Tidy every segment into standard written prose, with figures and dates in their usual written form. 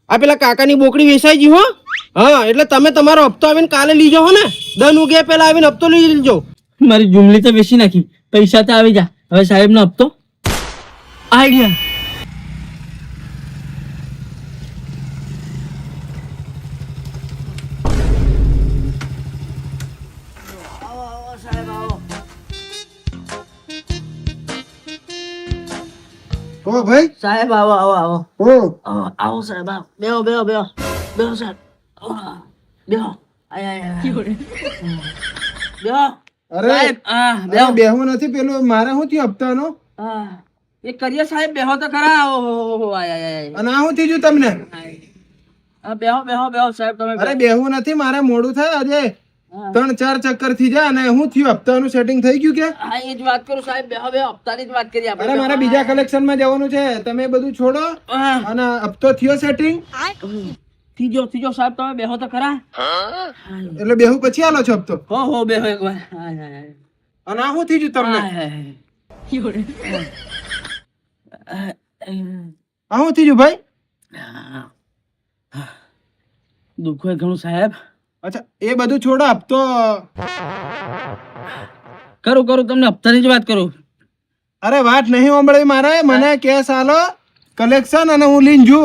આ પેલા કાકાની બોકડી વેચાઈ ગઈ હો. હા એટલે તમે તમારો હપ્તો આવીને કાલે લીજો હો ને. દન ઉગે પેલા આવીને હપ્તો લઈ લેજો. મારી જુમલી તો બેસી નાખી, પૈસા તો આવી જા. હવે સાહેબ નો હપ્તો આઈડિયા. ઓ ભાઈ સાહેબ આવો આવો આવો ઓ આવો સાહેબ આવો. બેહો બેહો બેહો બેહો સાહેબ. બેહો આય આય આય. બેહો અરે સાહેબ. હા બેહો. બેહું નથી, પેલું મારે શું થયું હપ્તાનો? હા એ કરીએ સાહેબ. બેહો તો ખરા. ઓહો આય આય આય. અને આ શું થયું તમને? હા બેહો બેહો બેહો સાહેબ તમે. અરે બેહું નથી, મારે મોડું થાય આજે. હા. 3-4 ચક્કર થી જાય અને શું થયું હપ્તાનું સેટિંગ થઈ ગયું કે? હા એ જ વાત કરું સાહેબ. બેહો બેહો હપ્તાની જ વાત કરીએ આપણે. અરે મારે બીજા કલેક્શન માં જવાનું છે, તમે બધું છોડો હા. અને હપ્તો થયો સેટિંગ થીજો સાહેબ તમે બેહો તો ખરા. એટલે બેહું પછી આલો છો હપ્તો. હો બેહો એકવાર. આય આય આય. અને આ શું થયું તમને? આય આય. આ શું થયું ભાઈ? દુઃખ હોય ઘણું સાહેબ. અચ્છા એ બધું છોડો, હપ્તો કરું તમને હપ્તાની જ વાત કરું. અરે વાત નહીં સાંભળવી મારે, મને કેસ આલો કલેક્શન અને હું લઈને જુ.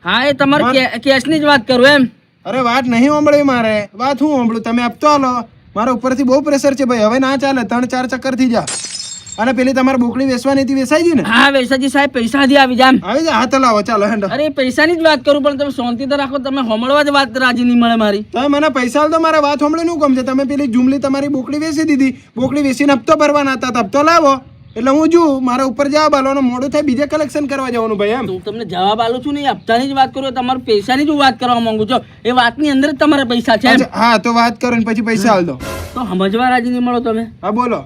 હા એ તમારે કેસની જ વાત કરું એમ. અરે વાત નહીં સાંભળવી મારે, વાત હું સાંભળું, તમે હપ્તો આલો. મારા ઉપરથી બહુ પ્રેશર છે ભાઈ, હવે ના ચાલે. 3-4 ચક્કર થી જા. અને પેલી તમારે બોકડી વેચવાની હતી, વેચાઈ ગઈ ને? હા વેસાજી સાહેબ પૈસા હજી આવી જામ. આવી જા, હાથ લાવો, ચાલો હેન્ડો. અરે પૈસાની જ વાત કરું પણ તમે શાંતિ તો રાખો. તમે હમળવા જ વાત રાજી નહીં મળે મારી. તમે મને પૈસા આલો તો મારે વાત સાંભળીને શું કામ છે? તમે પેલી જુમલી તમારી બોકડી વેચી દીધી, બોકડી વેચીને હપ્તો ભરવાના હતા, તો હપ્તો લાવો. એટલે હું જુ મારા ઉપર જવાબ આલો, મોડું થાય બીજે કલેક્શન કરવા જવાનું ભાઈ એમ. હું તમને જવાબ આલું છું ને, હપ્તાની જ વાત કરું. તમારે પૈસાની જ વાત કરવા માંગુ છો. એ વાતની અંદર જ તમારા પૈસા છે એમ. અચ્છા, હા તો વાત કરો ને પછી પૈસા આલ દો. તો સમજવા રાજી નહીં મળો તમે. હા બોલો.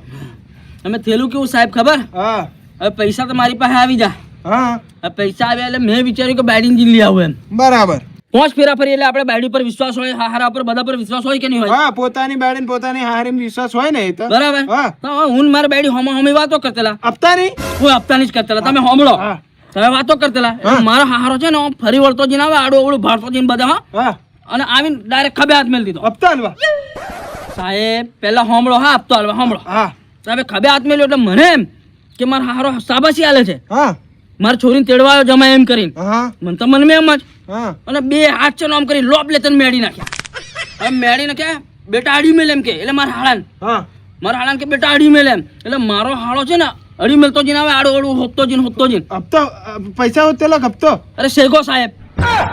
અમે થયેલું કેવું સાહેબ ખબર? હા હવે પૈસા તો મારી પાસે આવી જા. હા હવે પૈસા આવ્યા એટલે મેં વિચાર્યું કે બાયડીને જીન લઈ આવું એમ. બરાબર. 5 ફેરા ફરી એટલે આપણે બાયડી પર વિશ્વાસ હોય, હારા પર બધા પર વિશ્વાસ હોય કે નહીં હોય? હા પોતાની બાળીને પોતાની હારીમાં વિશ્વાસ હોય ને એ તો. બરાબર. હા. તો હવે હું ને મારી બાયડી હોમી વાતો કરતેલા. હપ્તાની? હું હપ્તાની જ કરતેલા. તમે હોમળો. હા તમે વાતો કરતેલા. એટલે મારો હારો છે ને આમ ફરી વળતો જઈને આવે, આડો અવળું ભાળતો જઈને બધા હા. હા અને આવીને ડાયરેક્ટ ખભે હાથ મેલી દીધો. હપ્તા આલવા? સાહેબ પહેલા હોમળો. હા હપ્તો હાલવા હોમળો. હા સાહેબ ખભે હાથ મેલ્યો એટલે મને એમ કે મારો હારો સાબાસી આલે છે. હા મારી છોરીને તેડવા આવ્યો જમાય એમ કરીને. હા મને તો મનમાં એમ જ. હા અને 2 હાથ છે આમ કરી લોપ લેતન મેળી નાખ્યા. હવે મેળી નાખ્યા, બેટા આડી મેલ એમ કે. એટલે મારા હાળાન કે બેટા આડી મેલ એમ. એટલે મારો હાળો છે ને અડી મેલતો જઈને આવે, આડો અડું હોતો જઈને. હપ્તો પૈસા હોતેલો હપ્તો? અરે શેગો સાહેબ.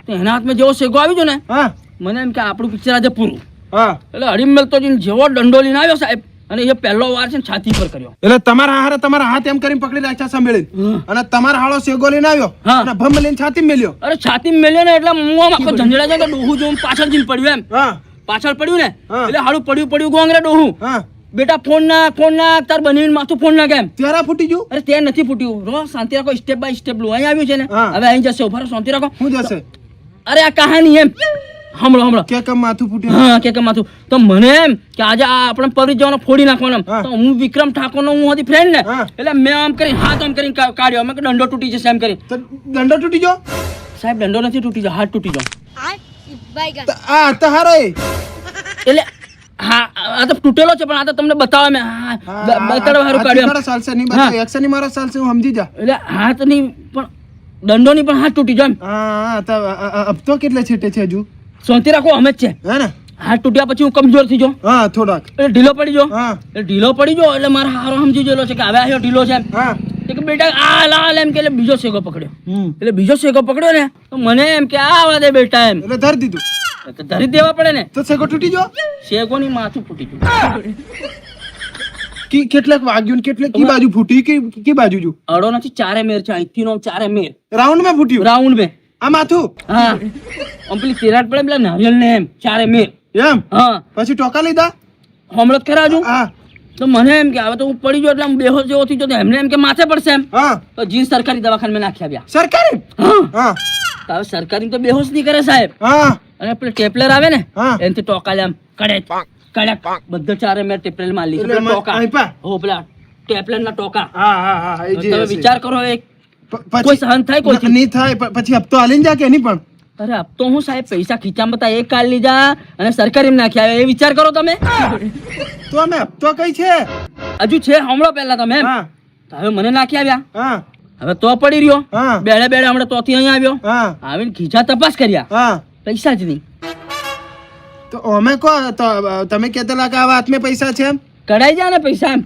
તો એના હાથમાં જેવો શેગો આવ્યો ને હા મને એમ કે આપણું પિક્ચર આજે પૂરું. હા એટલે અડી મેલતો જઈને જેવો દંડો લઈને આવ્યો સાહેબ, અને એ પહેલો વાર છે ને છાતી પર કર્યો. એટલે તમારા હારે તમારા હાથ એમ કરીને પકડી રાખ્યા સંભળીને, અને તમારા હાળો સેગો લઈને આવ્યો હા. અને ભમ લઈને છાતી મેલ્યો. અરે છાતી મેલ્યો ને એટલે હું આમ આખો ઝંઝડા છે કે ડોહું જોઉં પાછળ જઈને પડ્યું એમ. હા પાછળ પડ્યું ને હા. એટલે હાડું પડ્યું ગોંગરે ડોહું. હા બેટા ફોન નાખ તાર બનીને માથું ફોન નાખ એમ. ત્યારે ફૂટી ગયું? અરે ત્યાં નથી ફૂટ્યું. રો શાંતિ રાખો, સ્ટેપ બાય સ્ટેપ લો. અહીં આવ્યું છે ને હા. હવે અહીં જશે. ઉભા રહો, શાંતિ રાખો. શું જશે? અરે આ કહાની એમ હમણો કે કેમ માથું ફૂટ્યું? હા કે માથું તો મને એમ કે આજે આ આપણે પરી જવાનો ફોડી નાખવાનો એમ. હા. તો હું વિક્રમ ઠાકોરનો હું હતી ફ્રેન્ડ ને હા. એટલે મેં આમ કરીને હાથ આમ કરીને કાઢ્યો. અમે કે દંડો તૂટી જશે એમ કરી. તો દંડો તૂટી ગયો? સાહેબ દંડો નથી તૂટી ગયો, હાથ તૂટી ગયો. આ તો હારો એ. એટલે હા આ તો તૂટેલો છે પણ આ તો તમને બતાવવા મેં બતાડવા સારું કાઢ્યું એમ. ચાલશે નહીં બતાવો, એક્શન ની મારો ચાલશે, હું સમજી જા. એટલે હાથ નહીં પણ દંડો નહીં પણ હાથ તૂટી જાય એમ. હા તો હપ્તો કેટલે છેટે છે હજુ? શાંતિ રાખો, અમે જ છે. હે ને? હાથ તૂટ્યા પછી હું કમજોર થઈ ગયો, હા થોડાક. એટલે ઢીલો પડી ગયો. હા એટલે ઢીલો પડી ગયો એટલે મારા હારો સમજી ગયેલો છે કે હવે આવ્યો ઢીલો છે એમ. હા કે બેટા આ લાલ એમ કે એટલે બીજો શેગો પકડ્યો. હમ એટલે બીજો શેગો પકડ્યો ને તો મને એમ કે આ વાદે બેટા એમ. એટલે ધરી દીધું તો ધરી દેવા પડે ને. તો સેગો તૂટી ગયો? શેગો ની માથું ફૂટી ગયું. કેટલાક વાગ્યું ને કેટલે કી બાજુ ફૂટી કી બાજુ જો? અડો નથી, ચારે મેર છે. અહીંથી નો ચારે મેર રાઉન્ડ માં ફૂટ્યું? રાઉન્ડ મેં. આ માથું? હા આમ પેલી તિરાડ પડે પેલા નારિયેલ ને એમ ચારે મેર. એમ? હા પછી ટોકા લીધા? હમણાં જ ખરા છું. હા તો મને એમ કે હવે તો હું પડી ગયો એટલે આમ બેહોશ જેવો થઈ ગયો. એમને એમ કે માથે પડશે એમ. હા તો જીન્સ સરકારી દવાખાને નાખી આવ્યા. સરકારી? હા હા તો હવે સરકારી તો બેહોશ નહીં કરે સાહેબ. હા અને પેલું ટેપલર આવે ને હા. એનાથી ટોકા લે આમ કડક કડક બધા ચારે મેં ટેપલર માં લીધી. એટલે પેલા ટોકા આપ્યા? હો પેલા ટેપલર ના ટોકા. હા હા હા એ જે તમે હશે. વિચાર કરો એક કોઈ પછી સહન થાય કોઈ નહીં થાય પછી હપ્તો આલીને જા કે નહીં? પણ અરે અબ તો હું સાહેબ પૈસા ખીચામાં હતા એક કાલ લીધા અને સરકારી નાખ્યા એ વિચાર કરો તમે. તો અમે હપ્તો કઈ છે? હજુ છે હમણાં પહેલા તમે એમ. હા તો હવે મને નાખી આવ્યા, હા હવે તો પડી રહ્યો. હા બેડે બેડે હમણાં તોથી અહીંયા આવ્યો, હા આવીને ખીચા તપાસ કર્યા, હા પૈસા જ નહીં. તો અમે કો તો તમે કહેતા કે આવા હાથમાં પૈસા છે એમ? કઢાઈ જાય ને પૈસા એમ.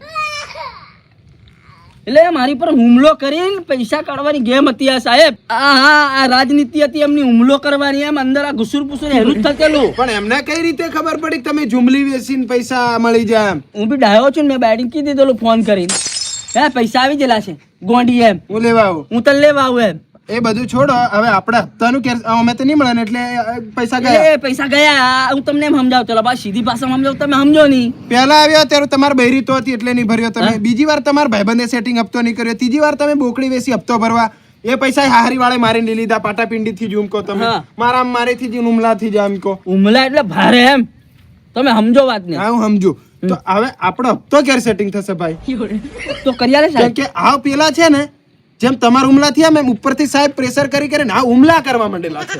એટલે મારી પર હુમલો કરીને પૈસા કાઢવાની ગેમ હતી આ સાહેબ. આ રાજનીતિ હતી એમની, હુમલો કરવાની એમ અંદર આ ઘુસુર પુસુર એનું જ થતેલું. પણ એમને કઈ રીતે ખબર પડી કે તમે જુમલી વેચીને પૈસા મળી જાય એમ? હું બી ડાયો છું ને, મેં બેટિંગ કીધી દેલું ફોન કરીને. હે પૈસા આવી ગયેલા છે ગોંડી એમ, હું લેવા આવું. હું તને લેવા આવું એમ. એ બધું છોડો, હવે આપણે હપ્તાનું કે અમે તો નહીં મળે ને એટલે પૈસા ગયા. એ પૈસા ગયા. હું તમને એમ સમજાવું, ચલો બા સીધી ભાષામાં સમજાવું, તમે સમજો નહીં. પહેલા આવ્યો ત્યારે તમારે બૈરી તો હતી એટલે નહીં ભર્યો તમે. બીજી વાર તમારા ભાઈબંધે સેટિંગ હપ્તો નહીં કર્યો. ત્રીજી વાર તમે બોકડી વેચી હપ્તો ભરવા, એ પૈસા હારી વાળે મારીને લઈ લીધા. પાટાપિંડી થી જુમકો તમે, હા. મારા મારેથી જ હુમલા થી જામકો. હુમલા એટલે ભારે એમ, તમે સમજો વાત ને. હા હું સમજુ. તો હવે આપણો હપ્તો ક્યારે સેટિંગ થશે ભાઈ? તો કર્યા રે કેમ સાહેબ. કે આ પેલા છે ને, જેમ તમારા હુમલા થયા એમ ઉપરથી સાહેબ પ્રેશર કરી કરીને આ હુમલા કરવા માંડેલા છે.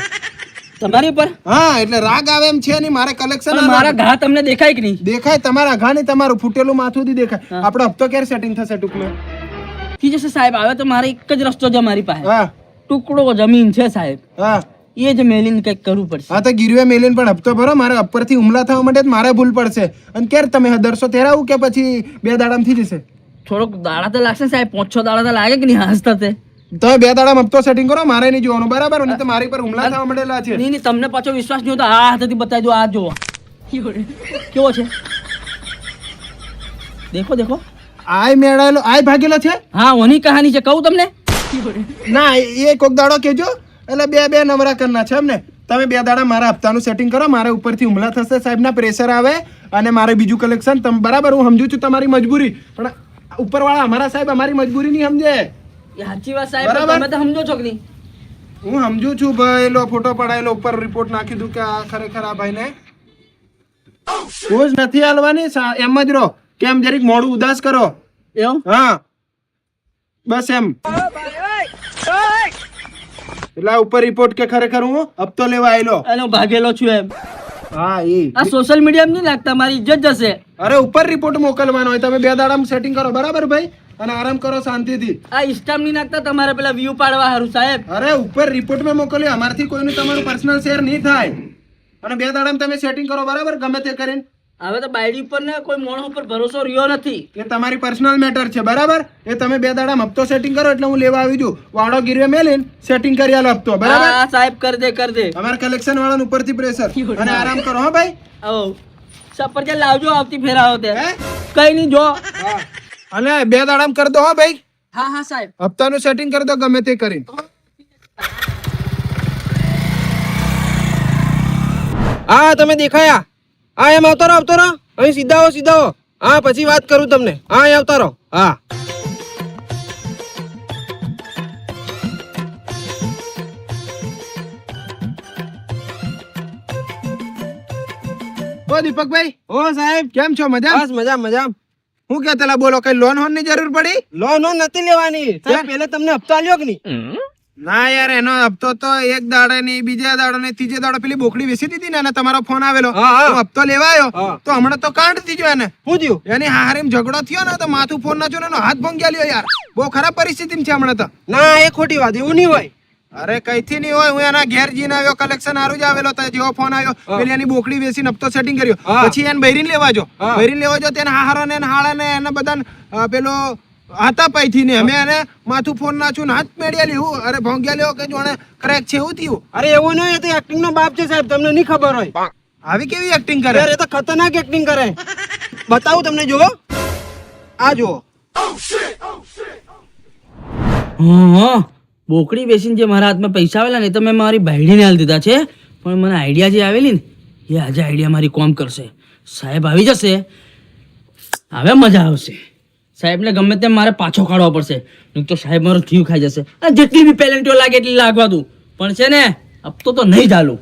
તમારી ઉપર હા એટલે રાગ આવે એમ છે નહીં. મારે કલેક્શન પણ મારા ઘા તમને દેખાય કે નહીં? દેખાય, તમારા ઘા નહીં, તમારું ફૂટેલું માથું થી દેખાય. આપણો હપ્તો ક્યારે સેટિંગ થશે ટૂંકમાં? ઠીક છે સાહેબ, હવે તો મારે એક જ રસ્તો છે મારી પાસે. હા ટુકડો જમીન છે સાહેબ, હા એ જ મેલીને કંઈક કરવું પડશે. હા તો ગીરવે મેલીને પણ હપ્તો ભરો. મારે ઉપરથી હુમલા થવા માટે જ મારે ભૂલ પડશે. અને ક્યારે તમે હદરશો ત્યારે આવું કે પછી 2 દાડામાં થઈ જશે? થોડોક દાડા તો લાગશે સાહેબ, 5-6 દાડા તો લાગે કે નહીં હસતા તે. તમે 2 દાડામાં હપ્તો સેટિંગ કરો, મારે નહીં જોવાનું બરાબર? નહીં તો મારી પર હુમલા થવા માંડેલા છે. નહીં નહીં, તમને પાછો વિશ્વાસ નહીં હોય તો આ હાથેથી બતાવી દો. આ જુઓ કેવો છે, દેખો દેખો. આય મેળાયેલો, આય ભાગેલો છે. હા ઓની કહાની છે, કહું તમને. ના એ કોક દાડો કેજો, એટલે બે નવરા કરના છે એમને. તમે 2 દાડા મારા હપ્તાનું સેટિંગ કરો, મારે ઉપરથી હુમલા થશે, સાહેબના પ્રેશર આવે અને મારે બીજું કલેક્શન. તમે બરાબર, હું સમજુ છું તમારી મજબૂરી, પણ ઉપરવાળા અમારા સાહેબ અમારી મજબૂરી નહીં સમજે. એ સાચી વાત સાહેબ, બરાબર. તમે તો સમજો છો કે નહીં? હું સમજુ છું ભાઈ. લો ફોટો પડાયેલો, ઉપર રિપોર્ટ નાખી દઉં કે આ ખરેખર આ ભાઈને કોઝ નથી હાલવાની. એમ જ રહો, કેમ જરીક મોડું ઉદાસ કરો. એવું હા બસ એમ. એટલે આ ઉપર રિપોર્ટ કે ખરેખર હું હપ્તો લેવા આવેલો. અને હું ભાગેલો છું એમ. હા એ આ સોશિયલ મીડિયા નહીં લાગતા, મારી ઇજ્જત જશે. અરે ઉપર રિપોર્ટ મોકલવાનો હોય. તમે 2 દાડામાં સેટિંગ કરો બરાબર ભાઈ, અને આરામ કરો શાંતિથી. આ ઇન્સ્ટામ નહીં નાખતા તમારે પેલા વ્યૂ પાડવા હારું સાહેબ. અરે ઉપર રિપોર્ટ માં મોકલ્યો, અમારથી કોઈનું તમારું પર્સનલ શેર નહીં થાય. અને 2 દાડામાં તમે સેટિંગ કરો બરાબર, ગમે તે કરીને. હવે તો બાયડી ઉપર ને કોઈ મોણ ઉપર ભરોસો રહ્યો નથી. એ તમારી પર્સનલ મેટર છે બરાબર. એ તમે 2 દાડામાં હપ્તો સેટિંગ કરો એટલે હું લેવા આવી છું. વાળો ગીરવે મેલીને સેટિંગ કરી આલો હપ્તો બરાબર. હા સાહેબ, કર દે કર દે. અમારા કલેક્શન વાળાનું ઉપરથી પ્રેશર. અને આરામ કરો હા ભાઈ. આવો સફરજન લાવજો આવતી ફેર આવો તે. હે? કઈ નહીં જો. હા અને 2 દાડામાં કરી દો હા ભાઈ. હા હા સાહેબ. હપ્તાનું સેટિંગ કરી દો ગમે તે કરીને. હા તમે દેખાયા. હા એમ આવતો રહો. અહીં સીધા આવો. હા પછી વાત કરું તમને. હા અહીં આવતા રહો. હા ઓ દીપકભાઈ, ઓ સાહેબ, કેમ છો? મજા? બસ મજા. હું કે તલા બોલો, કઈ લોન હોન ની જરૂર પડી? લોન નથી લેવાની સાહેબ, પહેલે તમને હપ્તો આલ્યો કે નહીં? ના યાર, એનો હપ્તો તો એક દાડે ની, બીજા દાડે ની, ત્રીજે દાડે પેલી બોકડી વેચી દીધી ને, અને તમારો ફોન આવેલો. હા, હા. તો હપ્તો લેવા આવ્યો હા. તો હમણાં તો કાંડ થઈ ગયો એને. શું થયું? એની હારીમ ઝઘડો થયો ને, તો માથું ફોન નાખ્યો ને એનો હાથ ભંગ્યા લ્યો યાર. બહુ ખરાબ પરિસ્થિતિ છે હમણાં તો. ના એ ખોટી વાત, એવું નહીં હોય. અરે કઈથી નહીં હોય. હું એના ઘેર જઈને આવ્યો, કલેક્શન હારું જ આવેલો. તો જેવો ફોન આવ્યો, પેલી એની બોકડી વેચીને હપ્તો સેટિંગ કર્યો. હા. પછી એને બૈરીને લેવા જો. હા. બૈરીને લેવા જો, તેને હારો ને હાળા ને એને બધાને પેલો હાથા પાઈથી ને અમે એને માથું ફોન નાખ્યું ને હાથ મેળ્યા લેવું. અરે ભોંગ્યા લેવો કે જોણે ક્રેક છે એવું થયું. અરે એવું નહીં, એ તો એક્ટિંગ નો બાપ છે સાહેબ, તમને નહીં ખબર હોય. આવી કેવી એક્ટિંગ કરે? યાર એ તો ખતરનાક એક્ટિંગ કરે. બતાવું તમને, જુઓ. આ જુઓ. હા બોકડી બેસીને જે મારા હાથમાં પૈસા આવેલા ને, એ તો મેં મારી ભાઈડીને હાલ દીધા છે. પણ મને આઈડિયા જે આવેલી ને, એ આજે આઈડિયા મારી કોમ કરશે. સાહેબ આવી જશે, હવે મજા આવશે. સાહેબને ગમે તેમ મારે પાછો કાઢવો પડશે, નહીં તો સાહેબ મારો જીવ ખાઈ જશે. અને જેટલી બી પેલેન્ટીઓ લાગે એટલી લાગવા દઉં, પણ છે ને હપ્તો તો નહીં ચાલુ.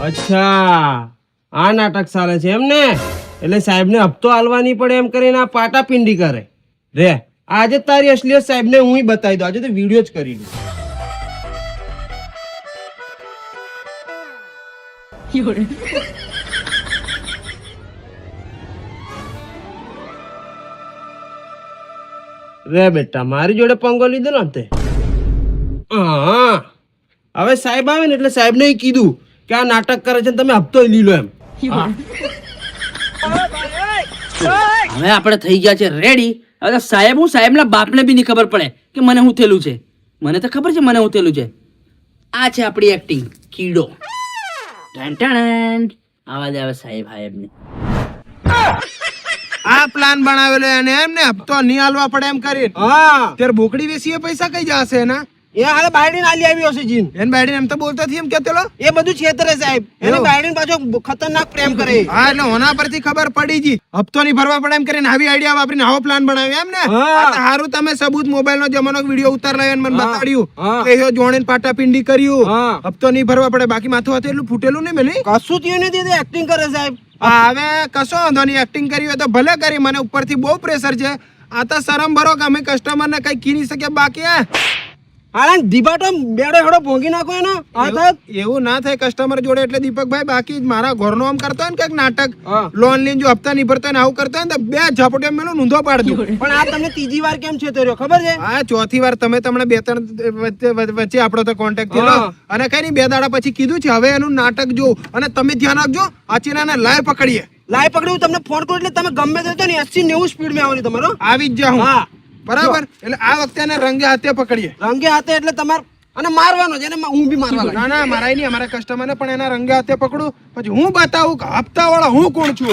અચ્છા આ નાટક ચાલે છે એમ ને? એટલે સાહેબને હપ્તો આલવા નહીં પડે એમ કરીને આ પાટાપિંડી કરે રે. આજે જ તારી અસલિયત સાહેબને હું બતાવી દઉં. આજે તો વિડીયો જ કરી દઉં. રે બેટા મારી જોડે પંગો લીધો ને તે. હા હવે સાહેબ આવે ને એટલે સાહેબને કીધું કે આ નાટક કરે છે ને તમે હપ્તો લઈ લો એમ. હવે આપણે થઈ ગયા છે રેડી. હવે સાહેબ હું સાહેબના બાપને બી નહીં ખબર પડે કે મને હું થયેલું છે. મને તો ખબર છે મને હું થયેલું છે. આ છે આપણી એક્ટિંગ કીડો. આવાજ આવે સાહેબ સાહેબને. આ પ્લાન બનાવેલો એને એમ ને હપ્તો નહીં આલવા પડે એમ કરી. હા ત્યારે બોકડી વેસીએ પૈસા કઈ જશે એના? એ હાલે બાયડીને આલી આવ્યો છે જીન. એને બાયડીને એમ તો બોલતો થી એમ કેતેલો એ બધું છેતરે સાહેબ. એને બાયડીને પાછો ખતરનાક પ્રેમ કરે. હા એટલે હોના પરથી ખબર પડી જી હપ્તો નહીં ભરવા પડે એમ કરીને આવી આઈડિયા વાપરીને આવો પ્લાન બનાવ્યો એમ ને. હારું તમે સબૂત મોબાઈલ નો જમાનો વિડીયો ઉતાર લાવ્યો મને બતાડ્યું કે એ જોણીને પાટાપિંડી કર્યું. હપ્તો નહીં ભરવા પડે બાકી માથું હાથે એટલું ફૂટેલું નહીં મેલી કશું થયું નથી. એક્ટિંગ કરે સાહેબ. હવે કશો વાંધો નહીં એક્ટિંગ કરી હોય તો ભલે કરી. મને ઉપરથી બહુ પ્રેશર છે. આ તો શરમ ભરો કે અમે કસ્ટમર ને કઈ કી નહીં શકે બાકી હાલાન દીપાટો બેડો હેડો ભોંગી નાખો એનો. એવું ના થાય કસ્ટમર જોડે એટલે દીપકભાઈ બાકી મારા ઘરનો આમ કરતો હોય ને કઈક નાટક લોન લઈને જો હપ્તા નહીં ભરતો હોય ને આવું કરતો હોય ને તો બે ઝાપટીઓ મેલો ઊંધો પાડ દઉં. પણ આ તમને ત્રીજી વાર કેમ છે તો ખબર છે? હા ચોથી વાર તમે તમને બે ત્રણ વચ્ચે આપણો તો કોન્ટેક્ટ થયેલો અને કઈ નહીં 2 દાડા પછી કીધું છે હવે એનું નાટક જો અને તમે ધ્યાન રાખજો આચીનાને લાય પકડીએ. લાય પકડ્યું તમને ફોન કરું એટલે તમે ગમે તે ને 80-90 સ્પીડ માં આવવાની તમારો આવી જ જાઉં. હા બરાબર. એટલે આ વખતે એને રંગે હાથે પકડીએ. રંગે હાથે એટલે તમારે અને મારવાનો છે એને હું બી મારવાનો. ના ના મારાય નહીં અમારા કસ્ટમરને પણ એના રંગે હાથે પકડું પછી હું બતાવું કે હપ્તા વાળા હું કોણ છું.